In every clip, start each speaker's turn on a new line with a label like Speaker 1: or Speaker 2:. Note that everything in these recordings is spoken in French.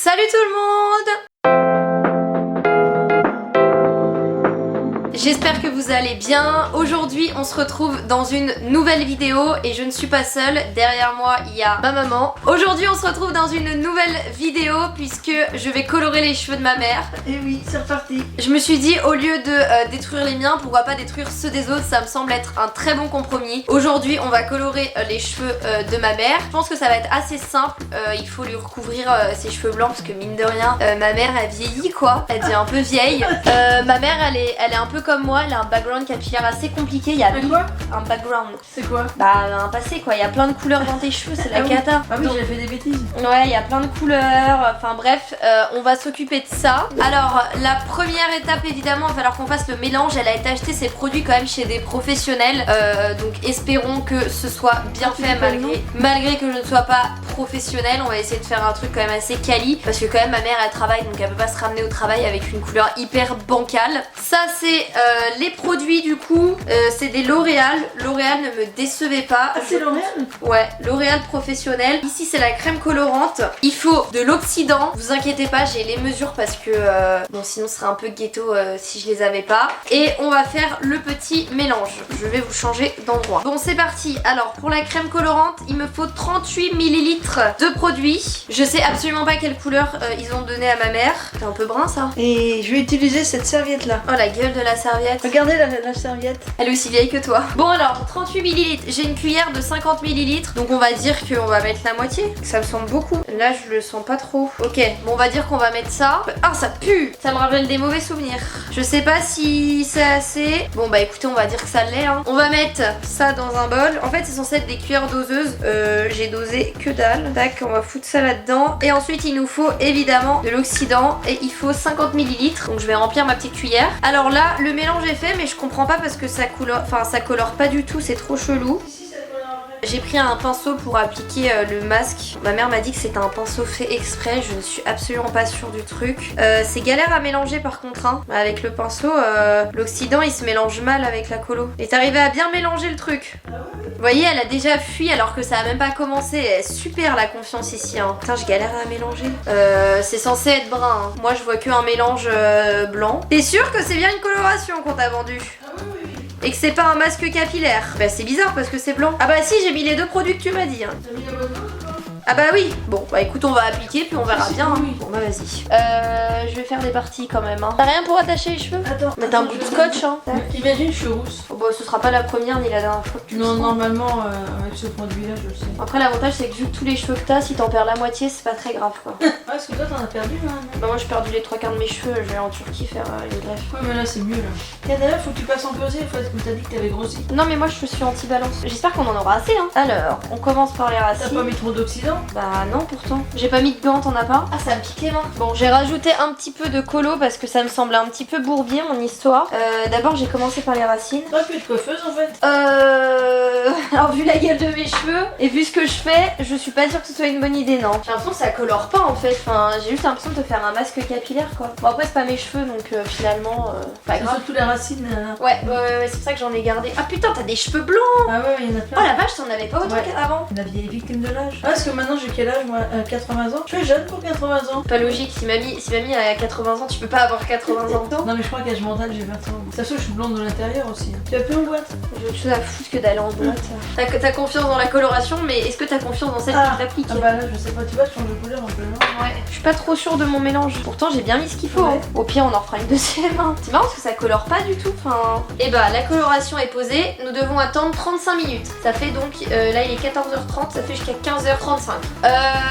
Speaker 1: Salut tout le monde! J'espère que vous allez bien. Aujourd'hui on se retrouve dans une nouvelle vidéo et je ne suis pas seule. Derrière moi il y a ma maman. Aujourd'hui on se retrouve dans une nouvelle vidéo puisque je vais colorer les cheveux de ma mère.
Speaker 2: Et oui, c'est reparti.
Speaker 1: Je me suis dit au lieu de détruire les miens, pourquoi pas détruire ceux des autres. Ça me semble être un très bon compromis. Aujourd'hui on va colorer les cheveux de ma mère. Je pense que ça va être assez simple. Il faut lui recouvrir ses cheveux blancs parce que mine de rien ma mère elle vieillit quoi. Elle devient un peu vieille. Ma mère elle est un peu comme moi, elle a un background capillaire assez compliqué. Il y a un background.
Speaker 2: C'est quoi?
Speaker 1: Bah un passé quoi, il y a plein de couleurs dans tes cheveux, c'est la cata.
Speaker 2: Ah oui, j'ai fait des bêtises.
Speaker 1: Ouais, il y a plein de couleurs, enfin bref, on va s'occuper de ça. Alors la première étape évidemment, il va falloir qu'on fasse le mélange. Elle a été acheter ses produits quand même chez des professionnels, donc espérons que ce soit bien fait malgré que je ne sois pas professionnelle. On va essayer de faire un truc quand même assez quali parce que quand même ma mère elle travaille donc elle peut pas se ramener au travail avec une couleur hyper bancale. Ça c'est les produits du coup, c'est des L'Oréal. L'Oréal ne me décevez pas.
Speaker 2: Ah c'est L'Oréal?
Speaker 1: Ouais, L'Oréal professionnel. Ici c'est la crème colorante. Il faut de l'oxydant. Vous inquiétez pas, j'ai les mesures parce que bon sinon ce serait un peu ghetto si je les avais pas. Et on va faire le petit mélange. Je vais vous changer d'endroit. Bon c'est parti. Alors pour la crème colorante, il me faut 38 ml de produits. Je sais absolument pas quelle couleur ils ont donné à ma mère. C'est un peu brun ça.
Speaker 2: Et je vais utiliser cette serviette là.
Speaker 1: Oh la gueule de la serviette.
Speaker 2: Regardez la serviette.
Speaker 1: Elle est aussi vieille que toi. Bon alors 38 ml. J'ai une cuillère de 50 ml. Donc on va dire qu'on va mettre la moitié. Ça me semble beaucoup. Là je le sens pas trop. Ok, bon on va dire qu'on va mettre ça. Ah ça pue. Ça me rappelle des mauvais souvenirs. Je sais pas si c'est assez. Bon bah écoutez on va dire que ça l'est hein. On va mettre ça dans un bol. En fait c'est censé être des cuillères doseuses. J'ai dosé que dalle. Tac, on va foutre ça là-dedans. Et ensuite il nous faut évidemment de l'oxydant. Et il faut 50 ml. Donc je vais remplir ma petite cuillère. Alors là le mélange est fait mais je comprends pas parce que ça colore pas du tout. C'est trop chelou. J'ai pris un pinceau pour appliquer le masque. Ma mère m'a dit que c'était un pinceau fait exprès. Je ne suis absolument pas sûre du truc. C'est galère à mélanger par contre hein. Avec le pinceau, l'oxydant il se mélange mal avec la colo. Et t'arrivais à bien mélanger le truc. Vous voyez elle a déjà fui alors que ça a même pas commencé. Elle est super la confiance ici hein. Putain je galère à mélanger. C'est censé être brun hein. Moi je vois que un mélange blanc. T'es sûr que c'est bien une coloration qu'on t'a vendu? Et que c'est pas un masque capillaire. Bah c'est bizarre parce que c'est blanc. Ah bah si j'ai mis les deux produits que tu m'as dit hein. Ah bah oui. Bon bah écoute on va appliquer puis on verra bien hein. Bon bah vas-y. Je vais faire des parties quand même hein. T'as rien pour attacher les cheveux?
Speaker 2: Attends.
Speaker 1: Mettre un bout de scotch hein.
Speaker 2: Imagine je suis rousse.
Speaker 1: Oh, bah ce sera pas la première ni la dernière fois que tu le
Speaker 2: Non
Speaker 1: feras.
Speaker 2: normalement avec ce produit là je le sais.
Speaker 1: Après l'avantage c'est que vu que tous les cheveux que t'as, si t'en perds la moitié c'est pas très grave quoi.
Speaker 2: Ah parce que toi t'en as perdu là.
Speaker 1: Bah moi j'ai perdu les 3/4 de mes cheveux. Je vais en Turquie faire une greffe.
Speaker 2: Ouais mais là c'est mieux là. Et d'ailleurs faut que tu passes en pesée une fois que t'as dit que t'avais grossi.
Speaker 1: Non mais moi je suis anti-balance. J'espère qu'on en aura assez hein. Alors on commence par les racines.
Speaker 2: T'as pas mis trop d'oxydant?
Speaker 1: Bah non pourtant. J'ai pas mis de gants, t'en as pas? Ah ça me pique les mains. Bon j'ai rajouté un petit peu de colo parce que ça me semblait un petit peu bourbier mon histoire. D'abord j'ai commencé par les racines.
Speaker 2: T'aurais pu être coiffeuse en fait.
Speaker 1: Alors vu la gueule de mes cheveux et vu ce que je fais, je suis pas sûre que ce soit une bonne idée non. J'ai l'impression que ça colore pas en fait. Enfin j'ai juste l'impression de faire un masque capillaire quoi. Bon après c'est pas mes cheveux donc finalement pas
Speaker 2: C'est
Speaker 1: grave.
Speaker 2: surtout les racines.
Speaker 1: Ouais c'est pour ça que j'en ai gardé. Ah putain t'as des cheveux blancs.
Speaker 2: Ah ouais il y en a plein.
Speaker 1: Oh la vache t'en avais pas autant qu'avant.
Speaker 2: La vieille victime de l'âge. Ah parce que maintenant j'ai quel âge moi? 80 ans. Je suis jeune pour 80 ans.
Speaker 1: Pas logique, si mamie a 80 ans, tu peux pas avoir 80 ans.
Speaker 2: Non mais je crois qu'âge mental j'ai 20 ans. Ça se trouve je suis blonde de l'intérieur aussi. Tu vas plus en boîte?
Speaker 1: J'ai autre chose à foutre que d'aller en boîte. T'as confiance dans la coloration, mais est-ce que t'as confiance dans celle qui t'applique?
Speaker 2: Ah bah là je sais pas, tu vois je change de couleur un peu non?
Speaker 1: Ouais, je suis pas trop sûre de mon mélange. Pourtant j'ai bien mis ce qu'il faut.
Speaker 2: Ouais.
Speaker 1: Au pire on en refera une deuxième. Hein. C'est marrant parce que ça colore pas du tout. Enfin... Et bah la coloration est posée, nous devons attendre 35 minutes. Ça fait donc, là il est 14h30, ça fait jusqu'à 15h35.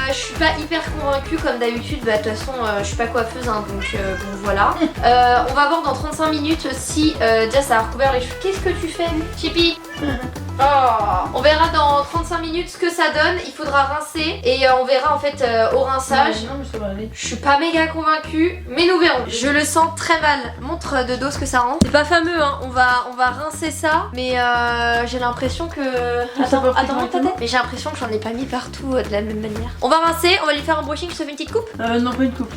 Speaker 1: Je suis pas hyper convaincue comme d'habitude, bah de toute façon je suis pas coiffeuse hein, donc bon voilà. On va voir dans 35 minutes si déjà ça a recouvert les cheveux. Qu'est-ce que tu fais Chippy? Oh. On verra dans 35 minutes ce que ça donne. Il faudra rincer et on verra en fait au rinçage.
Speaker 2: Non mais ça va aller.
Speaker 1: Je suis pas méga convaincue, mais nous verrons. Je le sens très mal. Montre de dos ce que ça rend. C'est pas fameux hein. On va rincer ça, mais j'ai l'impression que. Attends ta tête. Mais j'ai l'impression que j'en ai pas mis partout de la même manière. On va rincer, on va lui faire un brushing. Je te fais une petite coupe.
Speaker 2: Non pas une coupe.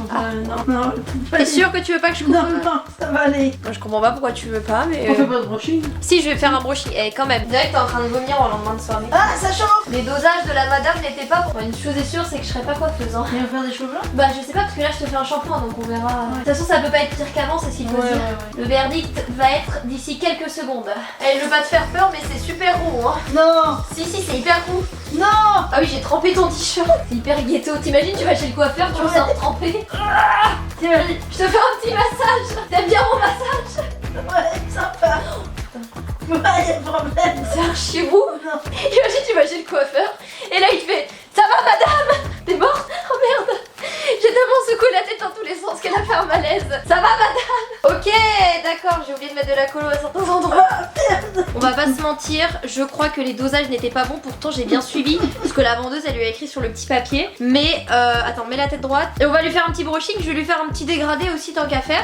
Speaker 2: Non.
Speaker 1: T'es sûre que tu veux pas que je coupe?
Speaker 2: Non ça va aller.
Speaker 1: Moi, je comprends pas pourquoi tu veux pas, mais.
Speaker 2: On fait pas de brushing.
Speaker 1: Si je vais faire un brushing, quand même. Direct en train de vomir en lendemain de soirée.
Speaker 2: Ah, ça chauffe.
Speaker 1: Les dosages de la madame n'étaient pas bons. Une chose est sûre, c'est que je serais pas coiffeuse. Hein.
Speaker 2: Et on va faire des cheveux blancs?
Speaker 1: Bah je sais pas parce que là je te fais un shampoing donc on verra. De toute façon ça peut pas être pire qu'avant, c'est ce qu'il faut dire. Le verdict va être d'ici quelques secondes. Elle veut pas te faire peur mais c'est super roux hein.
Speaker 2: Non.
Speaker 1: Si c'est hyper roux.
Speaker 2: Non.
Speaker 1: Ah oui j'ai trempé ton t-shirt. C'est hyper ghetto. T'imagines tu vas chez le coiffeur, tu ressors trempé. T'imagines, je te fais un petit massage. T'aimes bien mon massage?
Speaker 2: Ouais, sympa. Ouais, y'a un problème.
Speaker 1: C'est archi roux.
Speaker 2: Non.
Speaker 1: Imagine tu vas chez le coiffeur et là il te fait ça va madame? T'es morte? Oh merde. J'ai tellement secoué la tête dans tous les sens qu'elle a fait un malaise. Ça va madame? Ok d'accord, j'ai oublié de mettre de la colo à certains endroits. On va pas se mentir, je crois que les dosages n'étaient pas bons, pourtant j'ai bien suivi parce que la vendeuse elle lui a écrit sur le petit papier. Mais attends, mets la tête droite et on va lui faire un petit brushing, je vais lui faire un petit dégradé aussi tant qu'à faire.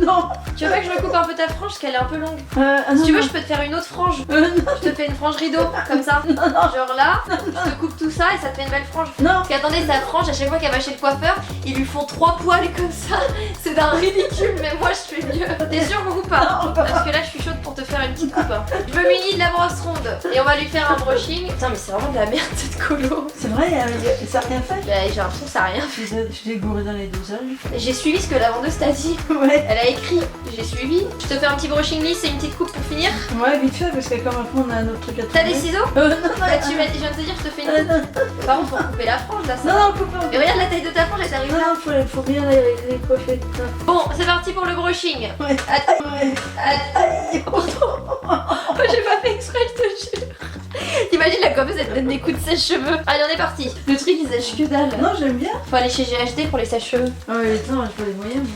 Speaker 2: Non.
Speaker 1: Tu veux pas que je me coupe un peu ta frange parce qu'elle est un peu longue?
Speaker 2: Non,
Speaker 1: Si tu veux
Speaker 2: non.
Speaker 1: je peux te faire une autre frange.
Speaker 2: Non.
Speaker 1: Je te fais une frange rideau comme ça. Genre là, je te coupe tout ça et ça te fait une belle frange.
Speaker 2: Non.
Speaker 1: Parce qu'attendez, sa frange, à chaque fois qu'elle va chez le coiffeur, ils lui font 3 poils comme ça. C'est d'un ridicule, mais moi je fais mieux. T'es sûr ou pas?
Speaker 2: Non.
Speaker 1: Parce que là je suis chaude pour te faire une petite coupe. Je me munis de la brosse ronde et on va lui faire un brushing. Putain mais c'est vraiment de la merde cette colo.
Speaker 2: C'est vrai, ça a rien fait.
Speaker 1: Bah, j'ai l'impression que ça a rien fait.
Speaker 2: Je l'ai gouré dans les dosages.
Speaker 1: J'ai suivi ce que la vendeuse t'a dit.
Speaker 2: Ouais.
Speaker 1: Elle a écrit, j'ai suivi. Je te fais un petit brushing lisse et une petite coupe pour finir.
Speaker 2: Ouais, vite fait, parce que comme après on a un autre truc à
Speaker 1: T'as
Speaker 2: trouver.
Speaker 1: des ciseaux?
Speaker 2: Non, non,
Speaker 1: Bah, je viens de te dire, je te fais une coupe.
Speaker 2: non.
Speaker 1: Par contre, pour couper la frange là, ça.
Speaker 2: Non, coupe pas.
Speaker 1: Et regarde la taille de ta frange, elle t'arrive là.
Speaker 2: Non, faut bien les coiffer.
Speaker 1: Bon, c'est parti pour le brushing.
Speaker 2: Ouais.
Speaker 1: Attends,
Speaker 2: Ouais.
Speaker 1: attends. Moi j'ai pas fait exprès, je te jure. T'imagines la coiffeuse, elle te donne des coups de sèche-cheveux. Allez, on est parti. Le truc, il sèche que dalle.
Speaker 2: Non, j'aime bien.
Speaker 1: Faut aller chez GHD pour les sèche-cheveux.
Speaker 2: Ah ouais, attends, j'ai pas les moyens.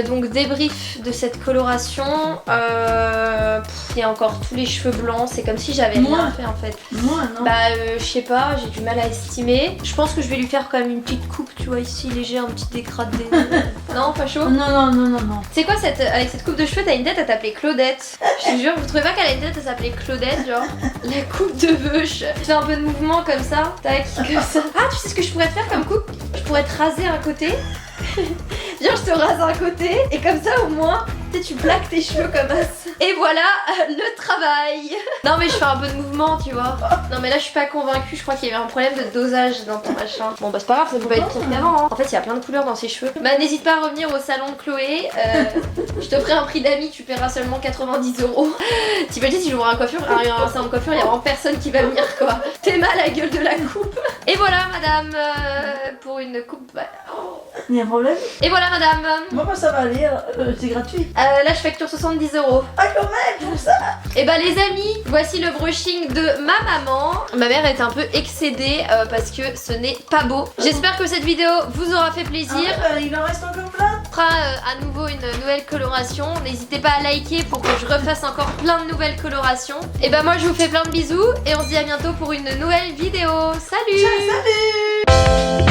Speaker 1: Donc débrief de cette coloration. Il y a encore tous les cheveux blancs. C'est comme si j'avais rien
Speaker 2: Moi.
Speaker 1: fait en fait.
Speaker 2: Moi, non.
Speaker 1: Bah je sais pas, j'ai du mal à estimer. Je pense que je vais lui faire quand même une petite coupe, tu vois ici léger, un petit dégradé. Non, pas chaud.
Speaker 2: Non.
Speaker 1: C'est quoi avec cette coupe de cheveux, t'as une tête à t'appeler Claudette. Je te jure, vous trouvez pas qu'elle a une tête à s'appeler Claudette, genre la coupe de bûche. Je fais un peu de mouvement comme ça, tac, comme ça. Ah, tu sais ce que je pourrais te faire comme coupe? Je pourrais te raser un côté. Genre je te rase un côté et comme ça au moins tu plaques tes cheveux comme ça. Et voilà le travail. Non mais je fais un peu de mouvement tu vois. Non mais là je suis pas convaincue, je crois qu'il y avait un problème de dosage dans ton machin. Bon bah c'est pas grave, ça peut pas être pire qu'avant hein. En fait il y a plein de couleurs dans ses cheveux. Bah n'hésite pas à revenir au salon de Chloé. Je te ferai un prix d'amis, tu paieras seulement 90 €. T'imagines si j'ouvre un salon de coiffure, il y a vraiment personne qui va venir quoi. T'es mal à la gueule de la coupe. Et voilà madame, pour une coupe. Bah, oh.
Speaker 2: Il y a un problème?
Speaker 1: Et voilà madame.
Speaker 2: Moi, ça va aller, c'est gratuit.
Speaker 1: Là je facture 70 €.
Speaker 2: Ah, quand même, pour ça.
Speaker 1: Et bah les amis, voici le brushing de ma maman. Ma mère est un peu excédée parce que ce n'est pas beau. J'espère que cette vidéo vous aura fait plaisir.
Speaker 2: Il en reste encore plein.
Speaker 1: On fera à nouveau une nouvelle coloration. N'hésitez pas à liker pour que je refasse encore plein de nouvelles colorations. Et bah moi je vous fais plein de bisous et on se dit à bientôt pour une nouvelle vidéo. Salut!
Speaker 2: Salut.